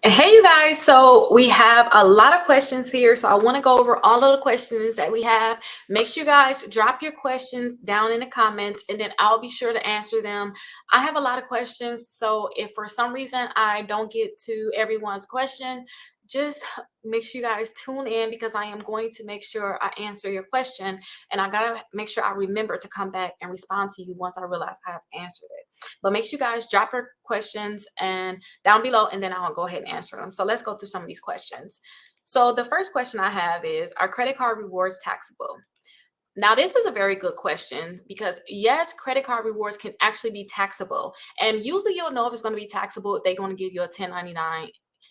Hey, you guys. So we have a lot of questions here. So I want to go over all of the questions that we have. Make sure you guys drop your questions down in the comments and then I'll be sure to answer them. I have a lot of questions. So if for some reason I don't get to everyone's question, just make sure you guys tune in because I am going to make sure I answer your question. And I got to make sure I remember to come back and respond to you once I realize I have answered it. But make sure you guys drop your questions and down below, and then I'll go ahead and answer them. So let's go through some of these questions. So the first question I have is, are credit card rewards taxable? Now, this is a very good question because yes, credit card rewards can actually be taxable. And usually you'll know if it's going to be taxable if they're going to give you a 1099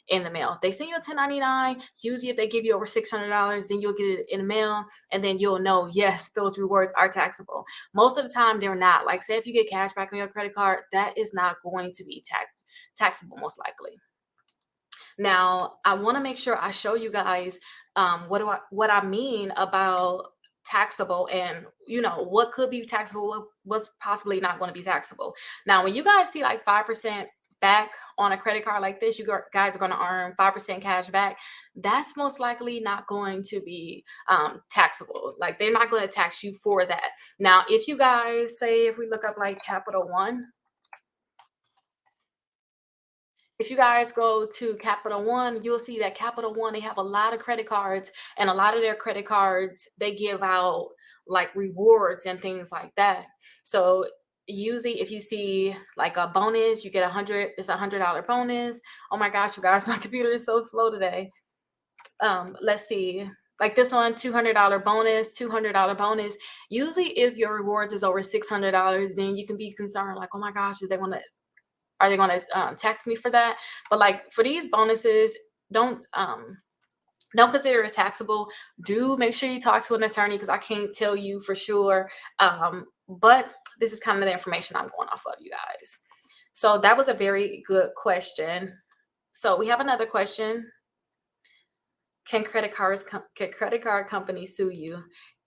in the mail. If they send you a 1099, it's usually if they give you over $600, then you'll get it in the mail and then you'll know, yes, those rewards are taxable. Most of the time they're not. Like say if you get cash back on your credit card, that is not going to be taxable most likely. Now, I want to make sure I show you guys what I mean about taxable and what could be taxable, what's possibly not going to be taxable. Now, when you guys see like 5% back on a credit card like this, guys are going to earn 5% cash back. That's most likely not going to be taxable. Like they're not going to tax you for that. Now, if you guys say, if we look up like Capital One, if you guys go to Capital One, you'll see that Capital One, they have a lot of credit cards, and a lot of their credit cards, they give out like rewards and things like that. So usually if you see like a bonus, you get it's $100 bonus. Oh my gosh, you guys, my computer is so slow today. Let's see. Like this one, $200 bonus, $200 bonus. Usually if your rewards is over $600, then you can be concerned like, oh my gosh, are they going to tax me for that? But like for these bonuses, don't consider it taxable. Do make sure you talk to an attorney because I can't tell you for sure. But this is kind of the information I'm going off of, you guys. So that was a very good question. So we have another question. Can credit card companies sue you?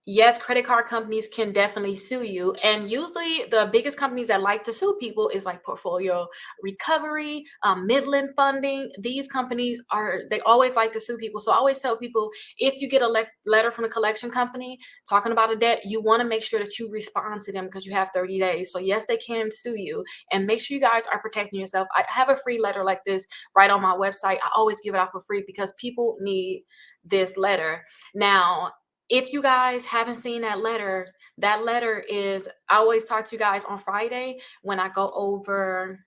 Yes, credit card companies can definitely sue you. And usually the biggest companies that like to sue people is like Portfolio Recovery, Midland Funding. These companies they always like to sue people. So I always tell people, if you get a letter from a collection company talking about a debt, you want to make sure that you respond to them because you have 30 days. So yes, they can sue you, and make sure you guys are protecting yourself. I have a free letter like this right on my website. I always give it out for free because people need this letter. Now, if you guys haven't seen that letter is, I always talk to you guys on Friday when I go over,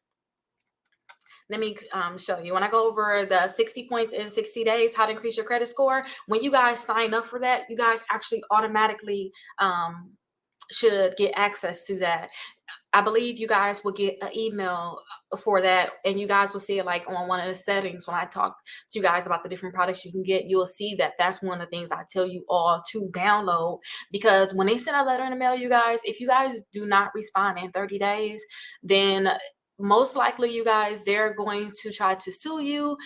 let me show you. When I go over the 60 points in 60 days, how to increase your credit score, when you guys sign up for that, you guys actually automatically should get access to that. I believe you guys will get an email for that, and you guys will see it like on one of the settings. When I talk to you guys about the different products you can get, you'll see that that's one of the things I tell you all to download, because when they send a letter in the mail, you guys, if you guys do not respond in 30 days, then most likely you guys, they're going to try to sue you.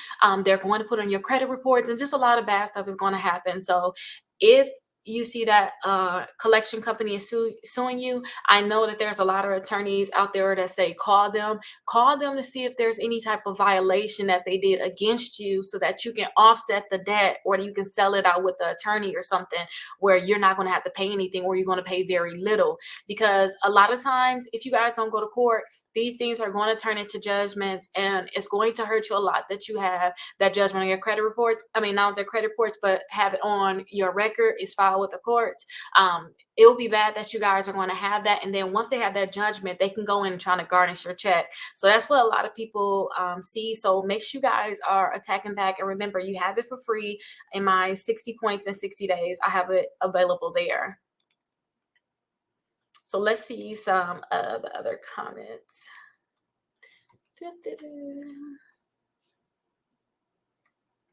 They're going to put on your credit reports, and just a lot of bad stuff is going to happen. So if you see that collection company is suing you, I know that there's a lot of attorneys out there that say call them to see if there's any type of violation that they did against you, so that you can offset the debt, or you can sell it out with the attorney or something where you're not going to have to pay anything, or you're going to pay very little. Because a lot of times if you guys don't go to court, these things are going to turn into judgments, and it's going to hurt you a lot that you have that judgment on your credit reports. I mean, not their credit reports, but have it on your record, is filed with the court. It will be bad that you guys are going to have that. And then once they have that judgment, they can go in and try to garnish your check. So that's what a lot of people see. So make sure you guys are attacking back. And remember, you have it for free in my 60 points in 60 days. I have it available there. So let's see some of the other comments.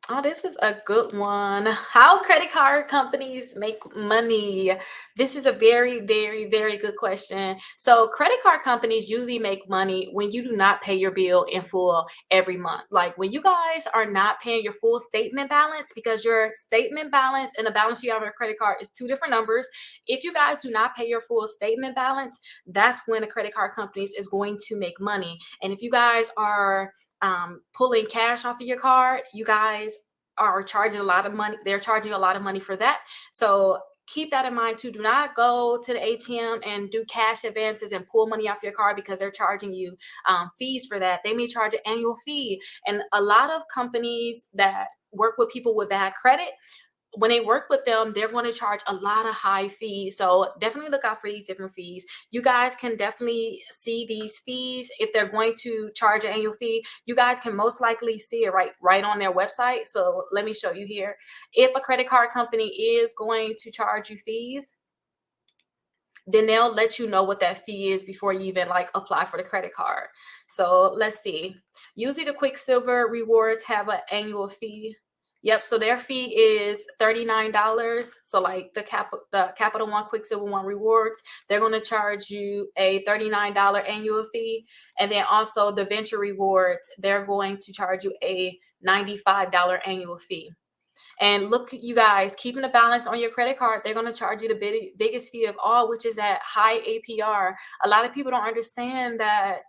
Oh, this is a good one. How credit card companies make money? This is a very, very, very good question. So credit card companies usually make money when you do not pay your bill in full every month. Like when you guys are not paying your full statement balance, because your statement balance and the balance you have on your credit card is two different numbers. If you guys do not pay your full statement balance, that's when the credit card companies is going to make money. And if you guys are pulling cash off of your card, you guys are charging a lot of money. They're charging you a lot of money for that. So keep that in mind too. Do not go to the ATM and do cash advances and pull money off your card because they're charging you fees for that. They may charge an annual fee. And a lot of companies that work with people with bad credit, when they work with them, they're going to charge a lot of high fees. So definitely look out for these different fees. You guys can definitely see these fees. If they're going to charge an annual fee, you guys can most likely see it right on their website. So let me show you here. If a credit card company is going to charge you fees, then they'll let you know what that fee is before you even like apply for the credit card. So let's see. Usually the Quicksilver rewards have an annual fee. Yep, so their fee is $39. So like the Capital One Quicksilver One rewards, they're going to charge you a $39 annual fee. And then also the Venture rewards, they're going to charge you a $95 annual fee. And look, you guys, keeping a balance on your credit card, they're going to charge you the biggest fee of all, which is that high APR. A lot of people don't understand that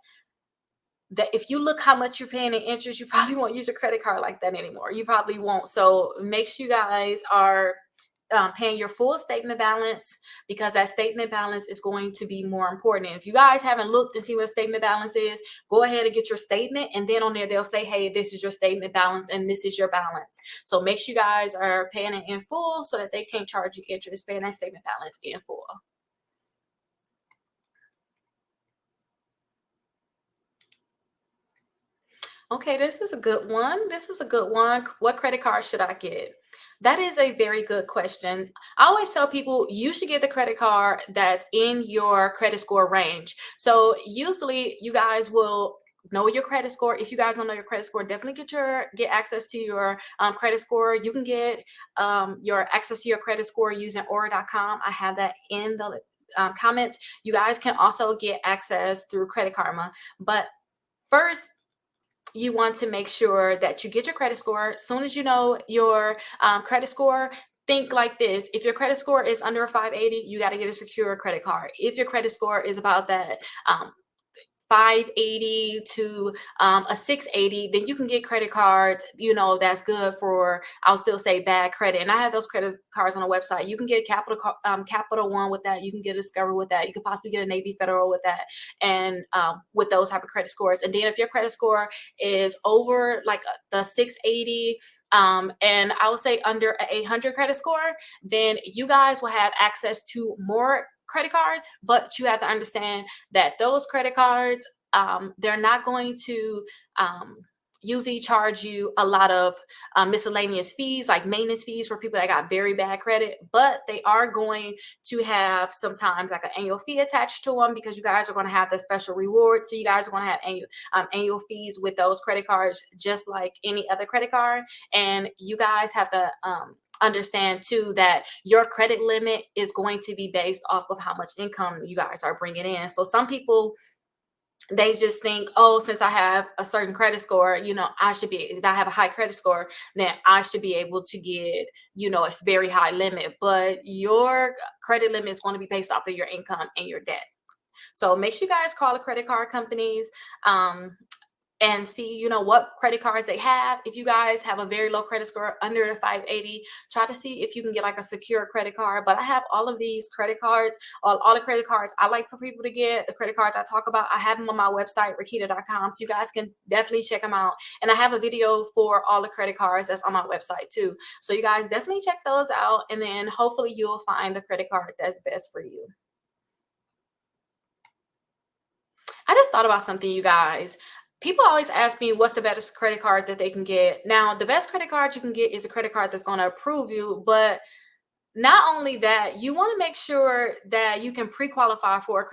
if you look how much you're paying in interest, you probably won't use your credit card like that anymore. You probably won't. So make sure you guys are paying your full statement balance, because that statement balance is going to be more important. And if you guys haven't looked and see what statement balance is, go ahead and get your statement. And then on there, they'll say, hey, this is your statement balance and this is your balance. So make sure you guys are paying it in full so that they can't charge you interest, paying that statement balance in full. Okay, this is a good one. This is a good one. What credit card should I get? That is a very good question. I always tell people you should get the credit card that's in your credit score range. So usually you guys will know your credit score. If you guys don't know your credit score, definitely get access to your credit score. You can get your access to your credit score using Aura.com. I have that in the comments. You guys can also get access through Credit Karma. But first, you want to make sure that you get your credit score. As soon as you know your credit score, think like this. If your credit score is under a 580, you got to get a secure credit card. If your credit score is about that 580 to a 680, then you can get credit cards, that's good for, I'll still say, bad credit. And I have those credit cards on the website. You can get Capital One with that. You can get a Discover with that. You could possibly get a Navy Federal with that, and with those type of credit scores. And then if your credit score is over like the 680, and I would say under an 800 credit score, then you guys will have access to more credit cards. But you have to understand that those credit cards, they're not going to usually charge you a lot of miscellaneous fees, like maintenance fees for people that got very bad credit, but they are going to have sometimes like an annual fee attached to them, because you guys are going to have the special reward. So you guys are going to have annual fees with those credit cards, just like any other credit card. And you guys have to understand too that your credit limit is going to be based off of how much income you guys are bringing in. So some people, they just think, oh, since I have a certain credit score, if I have a high credit score, then I should be able to get, a very high limit. But your credit limit is going to be based off of your income and your debt. So make sure you guys call the credit card companies and see, what credit cards they have. If you guys have a very low credit score under the 580, try to see if you can get like a secure credit card. But I have all of these credit cards, all the credit cards I like for people to get, the credit cards I talk about, I have them on my website, Rickita.com. So you guys can definitely check them out. And I have a video for all the credit cards that's on my website too. So you guys definitely check those out. And then hopefully you'll find the credit card that's best for you. I just thought about something, you guys. People always ask me what's the best credit card that they can get. Now, the best credit card you can get is a credit card that's going to approve you. But not only that, you want to make sure that you can pre-qualify for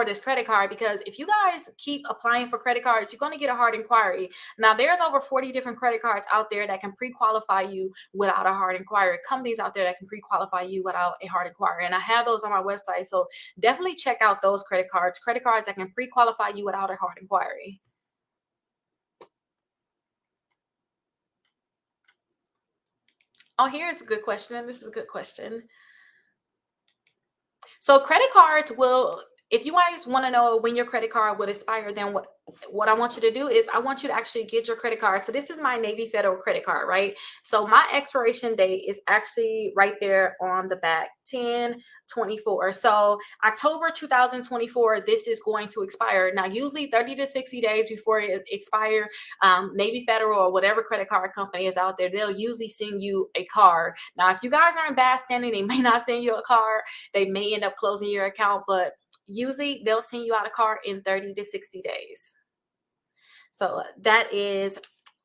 this credit card, because if you guys keep applying for credit cards, you're going to get a hard inquiry. Now, there's over 40 different credit cards out there that can pre-qualify you without a hard inquiry. Companies out there that can pre-qualify you without a hard inquiry. And I have those on my website. So definitely check out those credit cards that can pre-qualify you without a hard inquiry. Oh, here's a good question. This is a good question. So credit cards will if you guys want to know when your credit card would expire, then what I want you to do is I want you to actually get your credit card. So this is my Navy Federal credit card, right? So my expiration date is actually right there on the back, 10/24. So October 2024, this is going to expire. Now, usually 30 to 60 days before it expires, Navy Federal or whatever credit card company is out there, they'll usually send you a card. Now, if you guys are in bad standing, they may not send you a card. They may end up closing your account, but usually they'll send you out a card in 30 to 60 days. So that is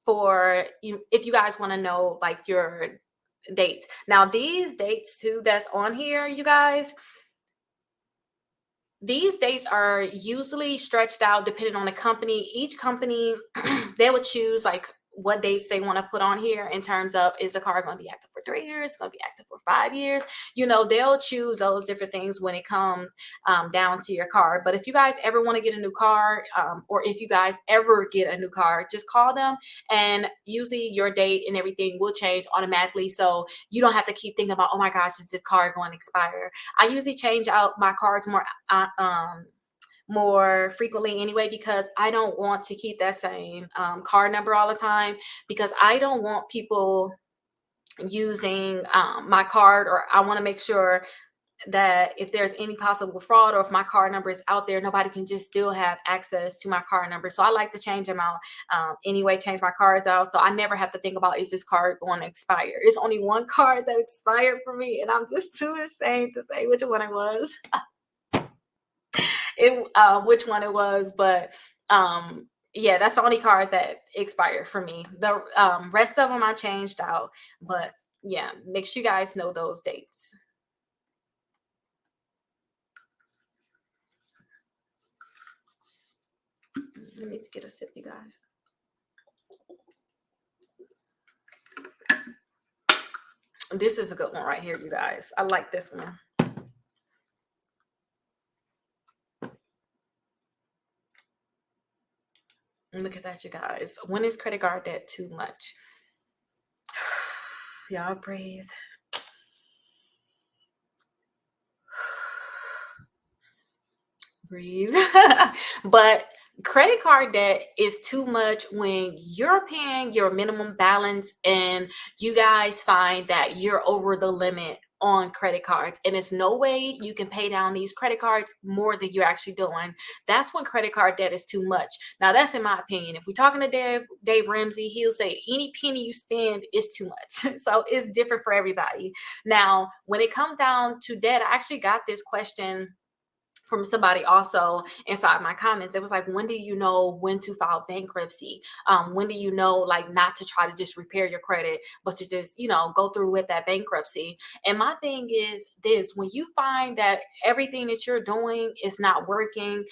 for you if you guys want to know like your dates. Now these dates too that's on here, you guys, these dates are usually stretched out depending on the company. Each company, they would choose like what dates they want to put on here in terms of, is the card going to be active for 3 years, going to be active for 5 years? They'll choose those different things when it comes down to your card. But if you guys ever want to get a new card, or if you guys ever get a new card, just call them, and usually your date and everything will change automatically. So you don't have to keep thinking about, oh my gosh, is this card going to expire? I usually change out my cards more frequently anyway, because I don't want to keep that same card number all the time, because I don't want people using my card, or I want to make sure that if there's any possible fraud, or if my card number is out there, nobody can just still have access to my card number. So I like to change them out anyway, change my cards out, so I never have to think about, is this card going to expire? It's only one card that expired for me, and I'm just too ashamed to say which one it was. Which one it was, but yeah, that's the only card that expired for me. The rest of them I changed out, but yeah, make sure you guys know those dates. Let me get a sip, you guys. This is a good one right here, you guys. I like this one. Look at that, you guys. When is credit card debt too much? Y'all breathe. Breathe. But credit card debt is too much when you're paying your minimum balance and you guys find that you're over the limit on credit cards, and there's no way you can pay down these credit cards more than you're actually doing. That's when credit card debt is too much. Now that's in my opinion. If we're talking to Dave Ramsey, he'll say any penny you spend is too much. So it's different for everybody. Now when it comes down to debt, I actually got this question from somebody also inside my comments. It was like, when do you know when to file bankruptcy? When do you know, like, not to try to just repair your credit, but to just, go through with that bankruptcy? And my thing is this: when you find that everything that you're doing is not working,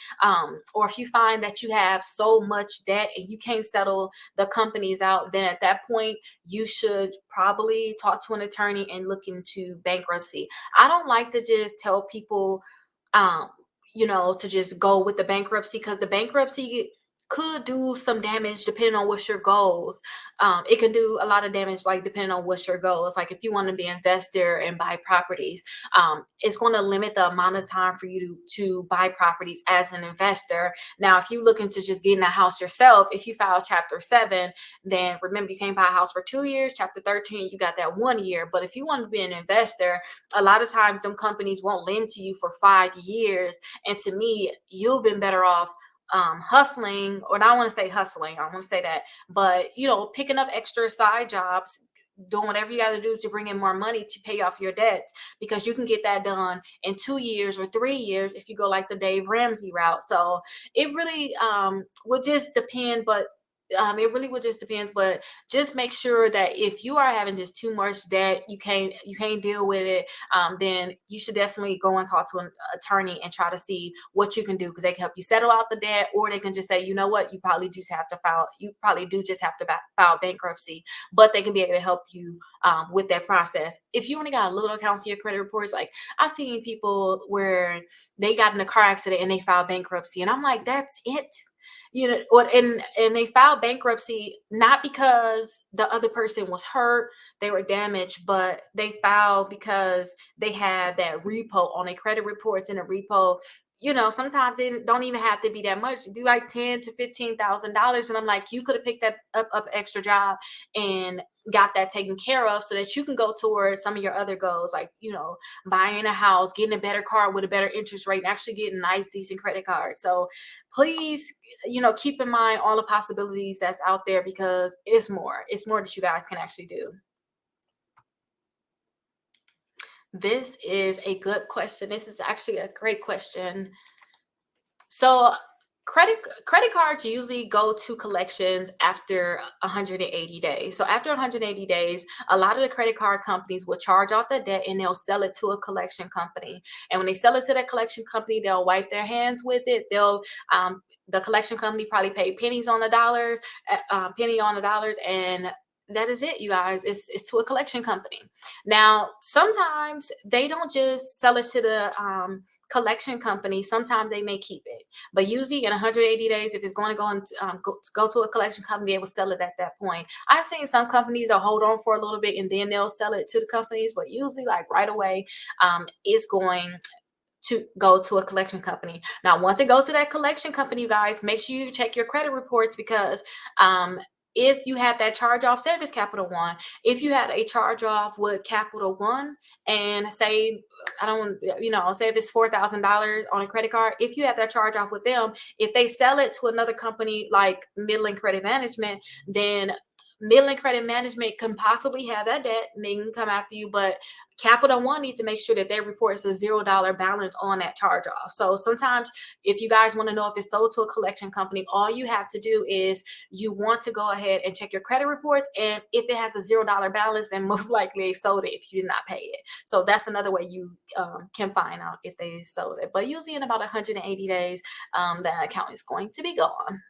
or if you find that you have so much debt and you can't settle the companies out, then at that point, you should probably talk to an attorney and look into bankruptcy. I don't like to just tell people, um, to just go with the bankruptcy, because the bankruptcy could do some damage depending on what's your goals. It can do a lot of damage, like depending on what's your goals. Like if you want to be an investor and buy properties, it's going to limit the amount of time for you to buy properties as an investor. Now, if you're looking to just get in a house yourself, if you file Chapter 7, then remember, you can't buy a house for 2 years. Chapter 13, you got that 1 year. But if you want to be an investor, a lot of times them companies won't lend to you for 5 years. And to me, you've been better off hustling, or I want to say hustling, I want to say that, but picking up extra side jobs, doing whatever you got to do to bring in more money to pay off your debts, because you can get that done in 2 years or 3 years if you go like the Dave Ramsey route. So it really would just depend, but it really would just depend. But just make sure that if you are having just too much debt, you can't deal with it, then you should definitely go and talk to an attorney and try to see what you can do, because they can help you settle out the debt, or they can just say, you know what, you probably do just have to file bankruptcy, but they can be able to help you with that process. If you only got a little accounts in your credit reports, like I've seen people where they got in a car accident and they filed bankruptcy, and I'm like, that's it. And they filed bankruptcy not because the other person was hurt, they were damaged, but they filed because they had that repo on their credit reports, and a repo sometimes it don't even have to be that much. It'd be like $10,000 to $15,000, and I'm like, you could have picked that up extra job and got that taken care of, so that you can go towards some of your other goals, like buying a house, getting a better car with a better interest rate, and actually getting nice, decent credit cards. So please, keep in mind all the possibilities that's out there, because it's more that you guys can actually do. This is a good question. This is actually a great question. So credit cards usually go to collections after 180 days. So after 180 days, a lot of the credit card companies will charge off the debt and they'll sell it to a collection company. And when they sell it to that collection company, they'll wipe their hands with it. The collection company probably pay penny on the dollars, and that is it, you guys. It's to a collection company. Now, sometimes they don't just sell it to the collection company. Sometimes they may keep it, but usually in 180 days, if it's going to go to a collection company, they will sell it at that point. I've seen some companies that hold on for a little bit and then they'll sell it to the companies, but usually like right away, it's going to go to a collection company. Now, once it goes to that collection company, you guys, make sure you check your credit reports, because if you had that charge off, say if it's Capital One, if you had a charge off with Capital One, and say, I don't, say if it's $4,000 on a credit card, if you have that charge off with them, if they sell it to another company like Midland Credit Management, then Midland Credit Management can possibly have that debt and they can come after you. But Capital One needs to make sure that their report is a $0 balance on that charge off. So sometimes, if you guys want to know if it's sold to a collection company, all you have to do is you want to go ahead and check your credit reports. And if it has a $0 balance, then most likely they sold it if you did not pay it. So that's another way you can find out if they sold it. But usually in about 180 days, that account is going to be gone.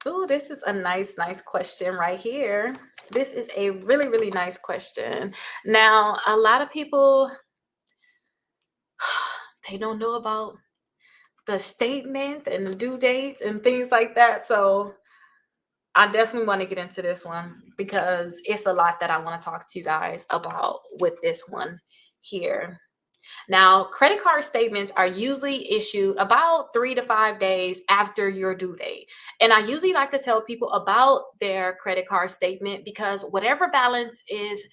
Oh, this is a nice question right here. This is a really, really nice question. Now, a lot of people, they don't know about the statement and the due dates and things like that. So I definitely want to get into this one because it's a lot that I want to talk to you guys about with this one here. Now, credit card statements are usually issued about 3 to 5 days after your due date. And I usually like to tell people about their credit card statement, because whatever balance is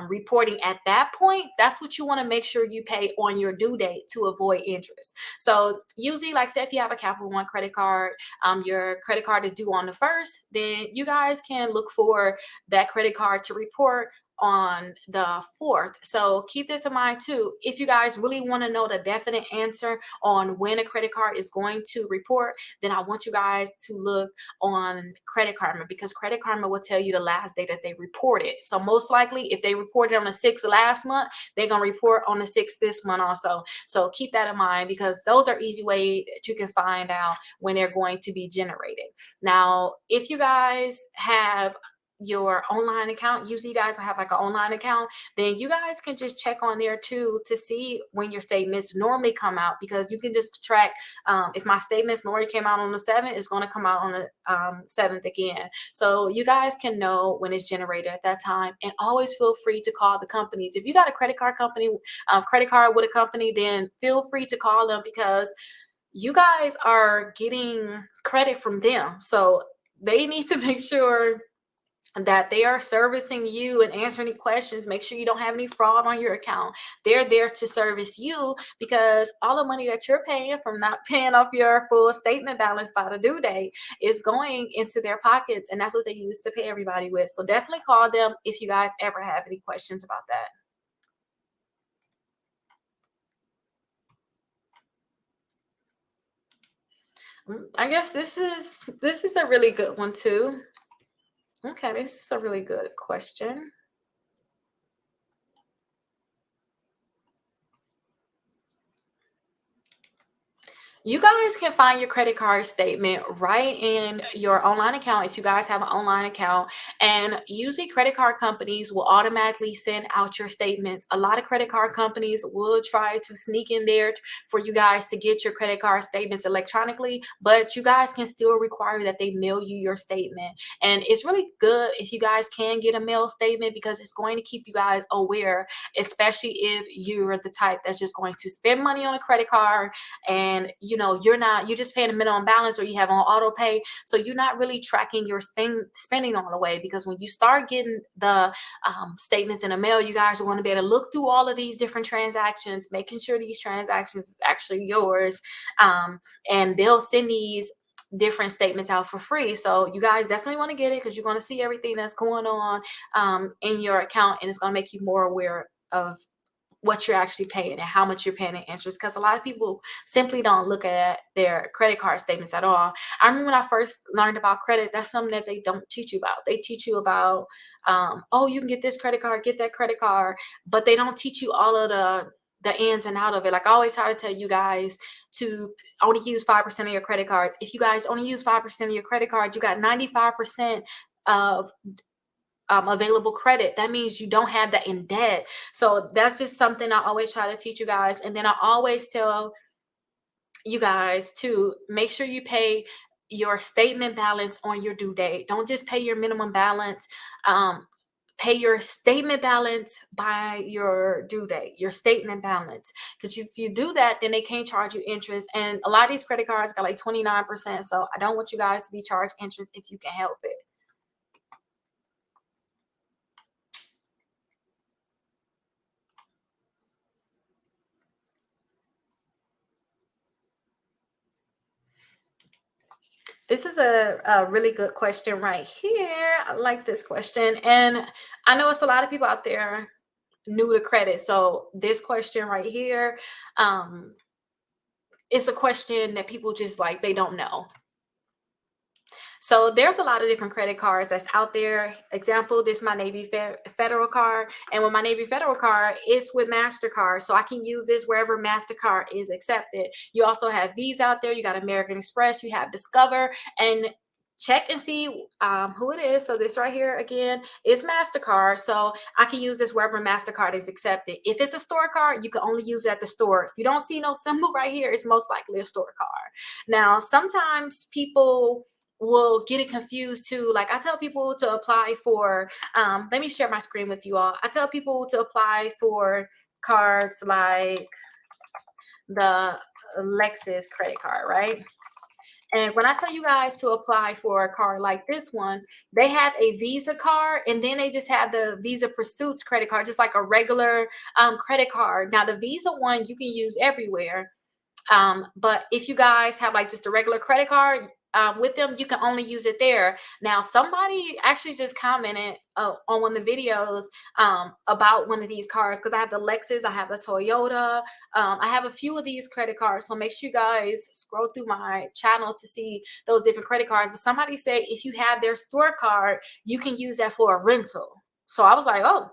reporting at that point, that's what you want to make sure you pay on your due date to avoid interest. So usually, like say if you have a Capital One credit card, your credit card is due on the 1st, then you guys can look for that credit card to report on the 4th. So keep this in mind too. If you guys really want to know the definite answer on when a credit card is going to report, then I want you guys to look on Credit Karma, because Credit Karma will tell you the last day that they reported. So most likely, if they reported on the 6th last month, they're going to report on the 6th this month also. So keep that in mind, because those are easy ways that you can find out when they're going to be generated. Now, if you guys have your online account, usually you guys have like an online account, then you guys can just check on there too to see when your statements normally come out, because you can just track, if my statements normally came out on the 7th, it's going to come out on the 7th again. So you guys can know when it's generated at that time. And always feel free to call the companies. If you got a credit card company, credit card with a company, then feel free to call them, because you guys are getting credit from them. So they need to make sure that they are servicing you and answering any questions. Make sure you don't have any fraud on your account. They're there to service you, because all the money that you're paying from not paying off your full statement balance by the due date is going into their pockets, and that's what they use to pay everybody with. So definitely call them if you guys ever have any questions about that. I guess this is a really good one too. Okay, this is a really good question. You guys can find your credit card statement right in your online account if you guys have an online account. And usually, credit card companies will automatically send out your statements. A lot of credit card companies will try to sneak in there for you guys to get your credit card statements electronically, but you guys can still require that they mail you your statement. And it's really good if you guys can get a mail statement because it's going to keep you guys aware, especially if you're the type that's just going to spend money on a credit card and you're just paying a minimum balance or you have on auto pay, so you're not really tracking your spending on the way. Because when you start getting the statements in the mail, you guys are going to be able to look through all of these different transactions, making sure these transactions is actually yours, and they'll send these different statements out for free. So you guys definitely want to get it because you're going to see everything that's going on in your account, and it's going to make you more aware of what you're actually paying and how much you're paying in interest, because a lot of people simply don't look at their credit card statements at all. I remember when I first learned about credit, that's something that they don't teach you about. They teach you about oh, you can get this credit card, get that credit card, but they don't teach you all of the ins and out of it. Like I always try to tell you guys to only use 5% of your credit cards. If you guys only use 5% of your credit cards, you got 95% of available credit. That means you don't have that in debt. So that's just something I always try to teach you guys. And then I always tell you guys to make sure you pay your statement balance on your due date. Don't just pay your minimum balance. Pay your statement balance by your due date, your statement balance. Because if you do that, then they can't charge you interest. And a lot of these credit cards got like 29%. So I don't want you guys to be charged interest if you can help it. This is a really good question right here. I like this question. And I know it's a lot of people out there new to credit. So this question right here, it's a question that people just like, they don't know. So there's a lot of different credit cards that's out there. Example, this is my Navy Federal card. And with my Navy Federal card, it's with MasterCard. So I can use this wherever MasterCard is accepted. You also have Visa out there. You got American Express. You have Discover. And check and see who it is. So this right here, again, is MasterCard. So I can use this wherever MasterCard is accepted. If it's a store card, you can only use it at the store. If you don't see no symbol right here, it's most likely a store card. Now, sometimes people will get it confused too. Like I tell people to apply for, let me share my screen with you all. I tell people to apply for cards like the Lexus credit card, right? And when I tell you guys to apply for a card like this one, they have a Visa card and then they just have the Visa Pursuits credit card, just like a regular credit card. Now, the Visa one you can use everywhere. But if you guys have like just a regular credit card with them, you can only use it there. Now, somebody actually just commented on one of the videos about one of these cards, because I have the Lexus, I have the Toyota, I have a few of these credit cards. So make sure you guys scroll through my channel to see those different credit cards. But somebody said if you have their store card, you can use that for a rental. So I was like, oh,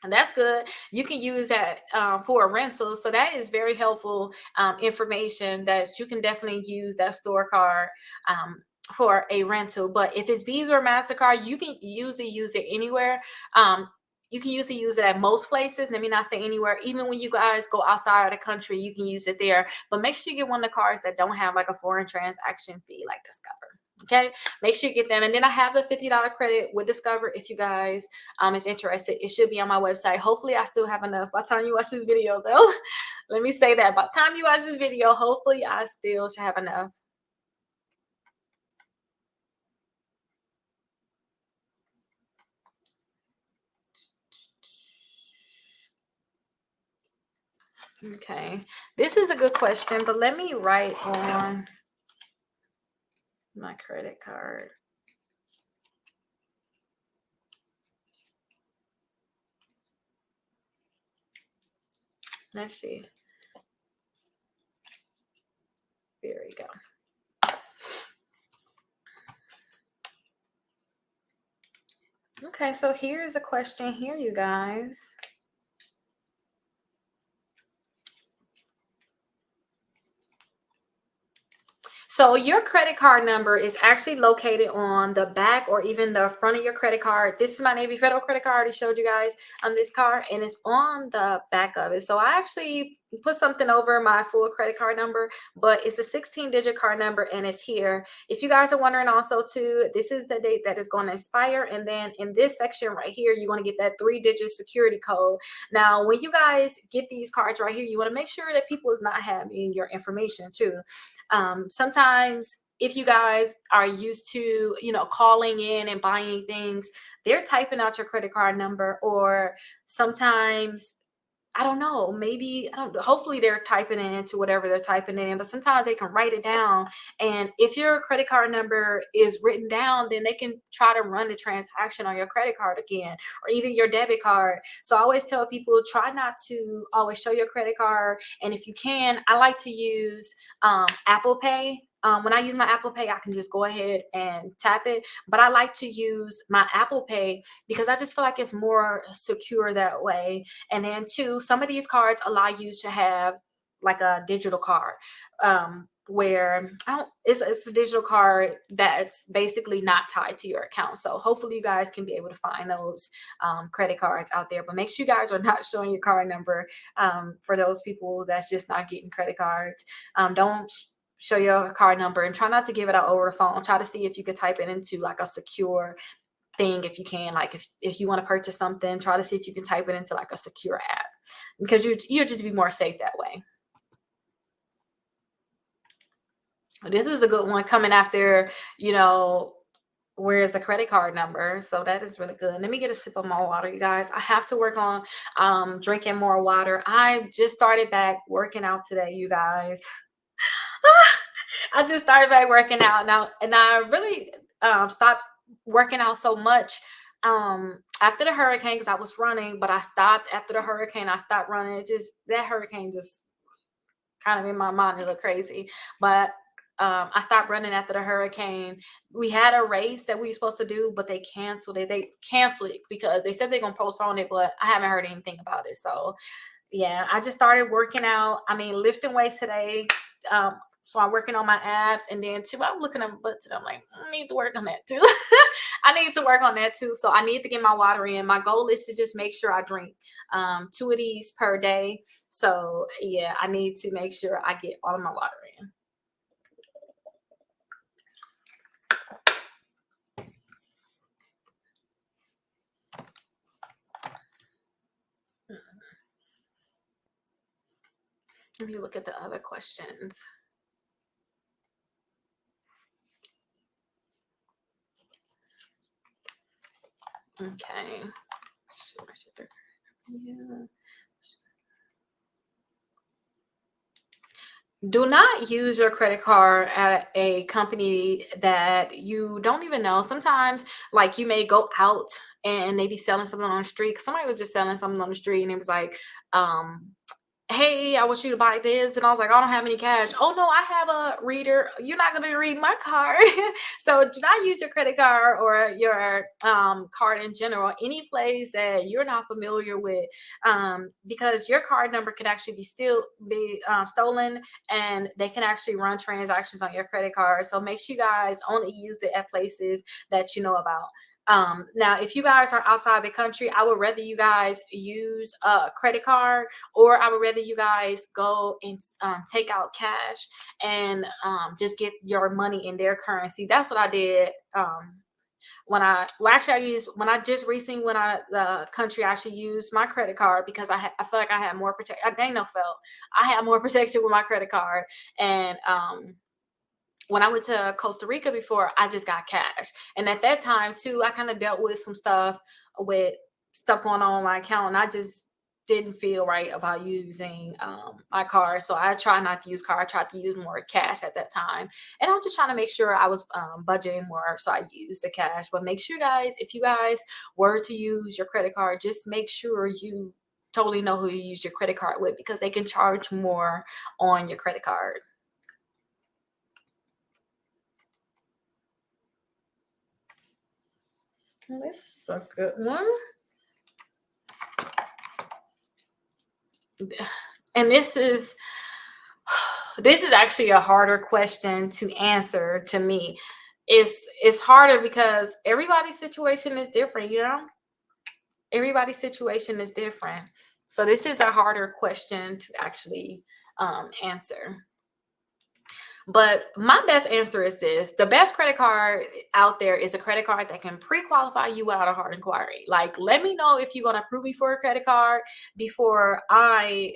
and that's good. You can use that for a rental. So that is very helpful information that you can definitely use that store card for a rental. But if it's Visa or MasterCard, you can use it anywhere. You can use it at most places. Let me not say anywhere. Even when you guys go outside of the country, you can use it there. But make sure you get one of the cards that don't have like a foreign transaction fee like Discover. Okay, make sure you get them. And then I have the $50 credit with Discover if you guys is interested. It should be on my website. Hopefully I still have enough by the time you watch this video though. Let me say that by the time you watch this video, hopefully I still should have enough. Okay, this is a good question, but let me write on my credit card. Let's see. There we go. Okay, so here's a question here, you guys. So your credit card number is actually located on the back or even the front of your credit card. This is my Navy Federal credit card. I already showed you guys on this card, and it's on the back of it. So I actually put something over my full credit card number, but it's a 16-digit card number, and it's here. If you guys are wondering also too, this is the date that is going to expire. And then in this section right here, you're going to get that 3-digit security code. Now, when you guys get these cards right here, you want to make sure that people is not having your information too. Sometimes if you guys are used to, calling in and buying things, they're typing out your credit card number, or sometimes, I don't know, maybe, I don't, hopefully they're typing it into whatever they're typing it in, but sometimes they can write it down. And if your credit card number is written down, then they can try to run the transaction on your credit card again, or even your debit card. So I always tell people, try not to always show your credit card. And if you can, I like to use Apple Pay. When I use my Apple Pay, I can just go ahead and tap it. But I like to use my Apple Pay because I just feel like it's more secure that way. And then two, some of these cards allow you to have like a digital card, where I don't, it's a digital card that's basically not tied to your account. So hopefully you guys can be able to find those credit cards out there. But make sure you guys are not showing your card number, for those people that's just not getting credit cards. Don't show your card number, and try not to give it out over the phone. Try to see if you could type it into like a secure thing if you can. Like if you want to purchase something, try to see if you can type it into like a secure app, because you'll just be more safe that way. This is a good one coming after, where's a credit card number. So that is really good. Let me get a sip of my water, you guys. I have to work on drinking more water. I just started back working out today, you guys. I just started back working out now, and I really stopped working out so much after the hurricane, because I was running, but I stopped after the hurricane. I stopped running. It just, that hurricane just kind of in my mind, it looked crazy. But I stopped running after the hurricane. We had a race that we were supposed to do, but they canceled it. They canceled it because they said they're gonna postpone it, but I haven't heard anything about it. So yeah, I just started working out. I mean, lifting weights today. So I'm working on my abs, and then too, I'm looking at my butts, and I'm like, I need to work on that too. I need to work on that too. So I need to get my water in. My goal is to just make sure I drink 2 of these per day. So yeah, I need to make sure I get all of my water in. Let me look at the other questions. Okay. Yeah. Do not use your credit card at a company that you don't even know. Sometimes, like, you may go out and they be selling something on the street. Somebody was just selling something on the street, and it was like, um, hey, I want you to buy this. And I was like, I don't have any cash. Oh no, I have a reader. You're not going to read my card. So do not use your credit card or your card in general, any place that you're not familiar with, because your card number could actually be stolen, and they can actually run transactions on your credit card. So make sure you guys only use it at places that you know about. Now, if you guys are outside the country, I would rather you guys use a credit card, or I would rather you guys go and take out cash and just get your money in their currency. That's what I did. Actually, I used, when I just recently, when the country, I actually used my credit card, because I feel like I had more protection. I had more protection with my credit card. And when I went to Costa Rica before, I just got cash. And at that time too, I kind of dealt with some stuff, with stuff going on my account, and I just didn't feel right about using my card. So I tried not to use card. I tried to use more cash at that time. And I was just trying to make sure I was budgeting more. So I used the cash. But make sure, guys, if you guys were to use your credit card, just make sure you totally know who you use your credit card with, because they can charge more on your credit card. This is a good one. And this is This is actually a harder question to answer to me. It's harder because everybody's situation is different, you know? Everybody's situation is different. So this is a harder question to actually answer. But my best answer is this: the best credit card out there is a credit card that can pre-qualify you without a hard inquiry. Like, let me know if you're gonna approve me for a credit card before I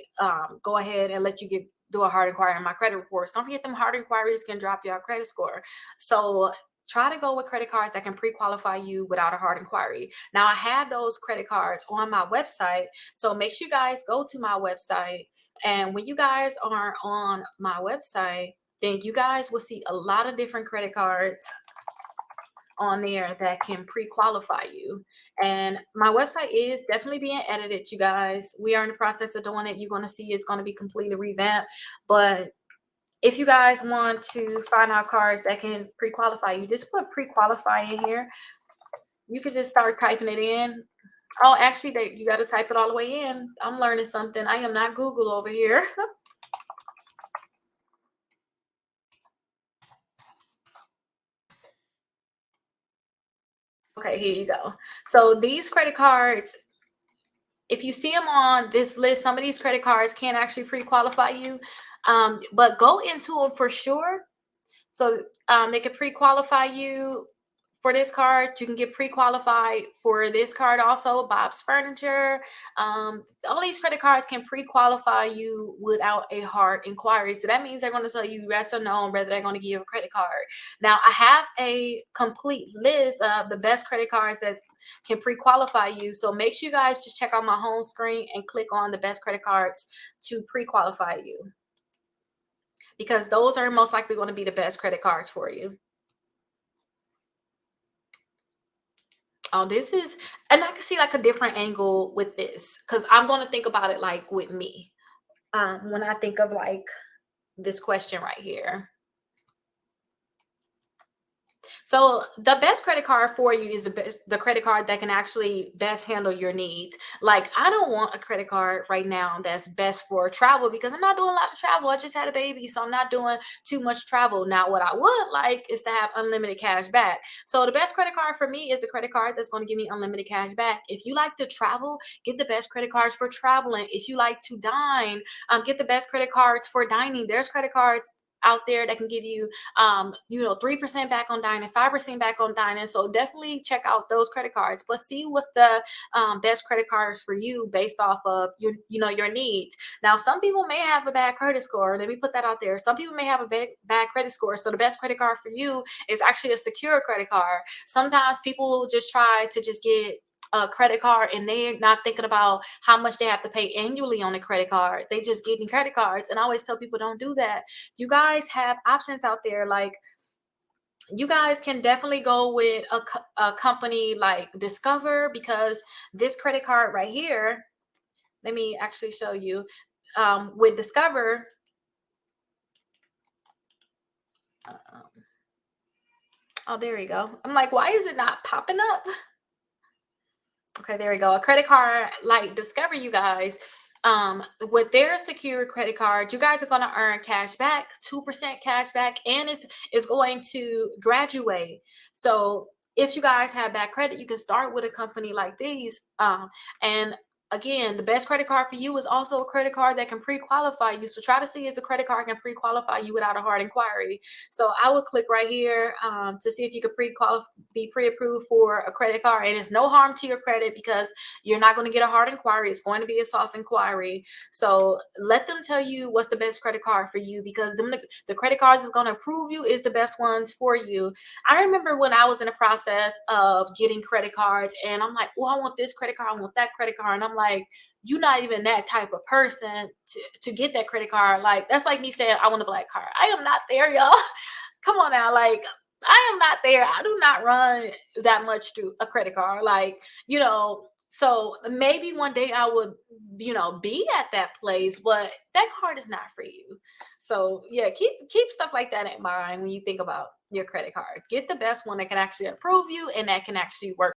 go ahead and let you do a hard inquiry on my credit reports. Don't forget, them hard inquiries can drop your credit score. So try to go with credit cards that can pre-qualify you without a hard inquiry. Now, I have those credit cards on my website, so make sure you guys go to my website. And when you guys are on my website, then you guys will see a lot of different credit cards on there that can pre-qualify you. And my website is definitely being edited, you guys. We are in the process of doing it. You're going to see it's going to be completely revamped. But if you guys want to find out cards that can pre-qualify you, just put pre-qualify in here. You can just start typing it in. Oh, actually, you got to type it all the way in. I'm learning something. I am not Google over here. Okay, here you go. So these credit cards, if you see them on this list, some of these credit cards can actually pre-qualify you, but go into them for sure. So they can pre-qualify you for this card. You can get pre-qualified for this card also, Bob's Furniture. All these credit cards can pre-qualify you without a hard inquiry. So that means they're going to tell you yes or no on whether they're going to give you a credit card. Now, I have a complete list of the best credit cards that can pre-qualify you. So make sure you guys just check out my home screen and click on the best credit cards to pre-qualify you, because those are most likely going to be the best credit cards for you. Oh, this is, and I can see like a different angle with this, because I'm going to think about it like with me. When I think of like this question right here. So the best credit card for you is the credit card that can actually best handle your needs. Like, I don't want a credit card right now that's best for travel, because I'm not doing a lot of travel. I just had a baby, so I'm not doing too much travel. Now, what I would like is to have unlimited cash back. So the best credit card for me is a credit card that's going to give me unlimited cash back. If you like to travel, get the best credit cards for traveling. If you like to dine, get the best credit cards for dining. There's credit cards out there that can give you 3% back on dining, 5% back on dining. So definitely check out those credit cards, but see what's the best credit cards for you based off of your needs. Now, some people may have a bad credit score. Let me put that out there. Some people may have a bad credit score, so the best credit card for you is actually a secure credit card. Sometimes people just try to just get a credit card and they're not thinking about how much they have to pay annually on a credit card. They just getting credit cards, and I always tell people, don't do that. You guys have options out there. Like, you guys can definitely go with a company like Discover, because this credit card right here, let me actually show you. With Discover, oh, there you go. I'm like, why is it not popping up? Okay, there we go. A credit card like Discover, you guys, with their secure credit card, you guys are going to earn cash back, 2% cash back, and it's going to graduate. So if you guys have bad credit, you can start with a company like these. And again, the best credit card for you is also a credit card that can pre-qualify you. So try to see if the credit card can pre-qualify you without a hard inquiry. So I would click right here to see if you could be pre-approved for a credit card. And it's no harm to your credit, because you're not going to get a hard inquiry. It's going to be a soft inquiry. So let them tell you what's the best credit card for you, because the credit cards is going to approve you is the best ones for you. I remember when I was in the process of getting credit cards, and I'm like, oh, I want this credit card, I want that credit card. And I'm like, you're not even that type of person to get that credit card. Like, that's like me saying I want a black card. I am not there, y'all. Come on now. Like, I am not there. I do not run that much through a credit card. Like, so maybe one day I would, be at that place, but that card is not for you. So yeah, keep stuff like that in mind when you think about your credit card. Get the best one that can actually approve you and that can actually work